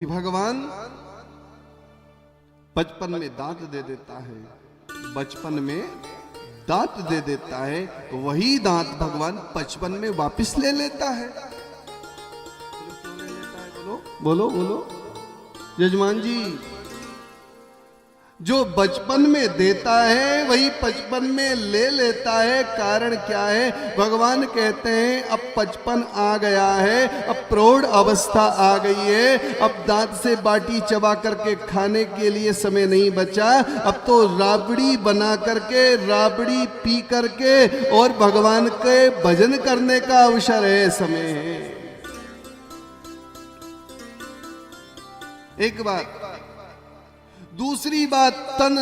भगवान बचपन में दांत दे देता है, बचपन में दांत दे देता है, वही दांत भगवान बचपन में वापस ले लेता है। बोलो बोलो बोलो यजमान जी, जो बचपन में देता है वही बचपन में ले लेता है। कारण क्या है? भगवान कहते हैं अब बचपन आ गया है, अब प्रौढ़ अवस्था आ गई है, अब दांत से बाटी चबा करके खाने के लिए समय नहीं बचा, अब तो राबड़ी बना करके राबड़ी पी करके और भगवान के भजन करने का अवसर है, समय है। एक बात। दूसरी बात, तन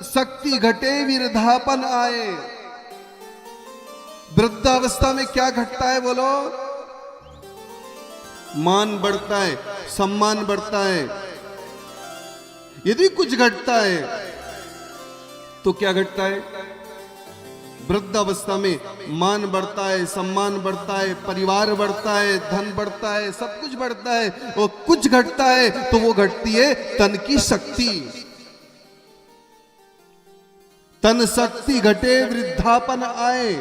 शक्ति घटे विरधापन आए। वृद्धावस्था में क्या घटता है बोलो? मान बढ़ता है, सम्मान बढ़ता है। यदि कुछ घटता है तो क्या घटता है? वृद्धावस्था में मान बढ़ता है, सम्मान बढ़ता है, परिवार बढ़ता है, धन बढ़ता है, सब कुछ बढ़ता है। और कुछ घटता है तो वो घटती है तन की शक्ति। तन शक्ति घटे वृद्धापन आए।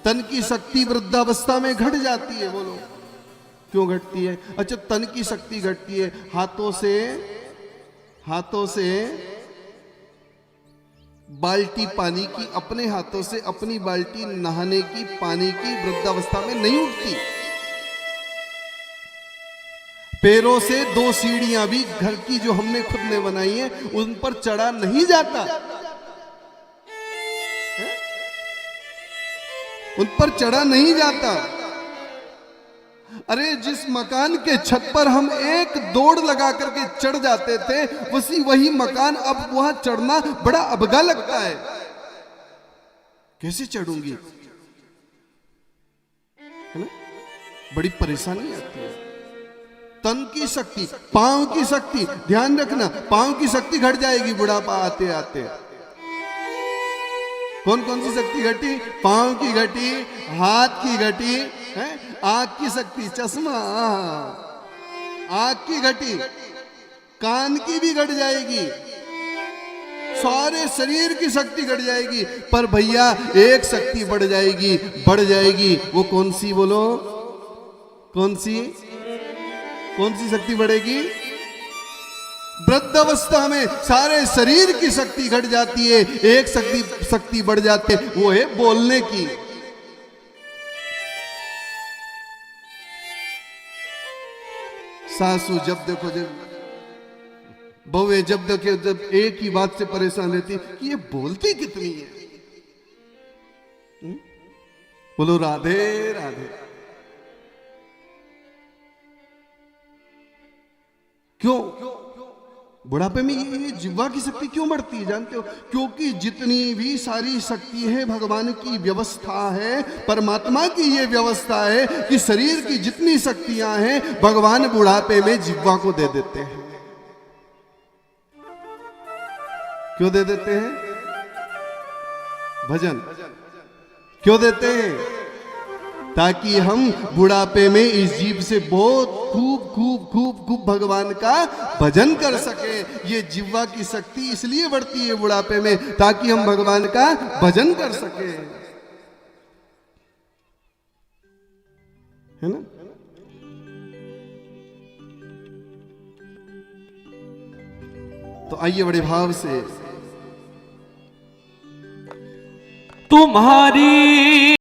तन की शक्ति वृद्धावस्था में घट जाती है। बोलो क्यों घटती है? अच्छा, तन की शक्ति घटती है, हाथों से बाल्टी पानी की, अपने हाथों से अपनी बाल्टी नहाने की, पानी की वृद्धावस्था में नहीं उठती। पैरों से 2 सीढ़ियां भी घर की जो हमने खुद ने बनाई है उन पर चढ़ा नहीं जाता, उन पर चढ़ा नहीं जाता। अरे जिस मकान के छत पर हम एक दौड़ लगा करके चढ़ जाते थे, वही मकान अब वहां चढ़ना बड़ा अबगा लगता है। कैसे चढ़ूंगी, है ना? बड़ी परेशानी आती है। तन की शक्ति, पांव की शक्ति, ध्यान रखना, पांव की शक्ति घट जाएगी बुढ़ापा आते आते। कौन कौन सी शक्ति घटी? पांव की घटी, हाथ की घटी, है? आंख की शक्ति, चश्मा, आंख की घटी, कान की भी घट जाएगी, सारे शरीर की शक्ति घट जाएगी। पर भैया एक शक्ति बढ़ जाएगी। वो कौन सी बोलो? कौन सी शक्ति बढ़ेगी? वृद्धावस्था में सारे शरीर की शक्ति घट जाती है, एक शक्ति बढ़ जाती है, वो है बोलने की। सासू जब देखो, जब बहुएं जब देखो, जब एक ही बात से परेशान रहती कि ये बोलती कितनी है। बोलो राधे राधे। क्यों? बुढ़ापे में ये जिह्वा की शक्ति क्यों बढ़ती है जानते हो? क्योंकि जितनी भी सारी शक्ति है भगवान की व्यवस्था है, परमात्मा की ये व्यवस्था है कि शरीर की जितनी शक्तियां हैं भगवान बुढ़ापे में जिह्वा को दे देते हैं। क्यों दे देते हैं? भजन क्यों देते हैं? ताकि हम बुढ़ापे में इस जीभ से बहुत खूब भगवान का भजन कर सके। ये जिह्वा की शक्ति इसलिए बढ़ती है बुढ़ापे में, ताकि हम भगवान का भजन कर सके, है ना? तो आइए बड़े भाव से तुम्हारी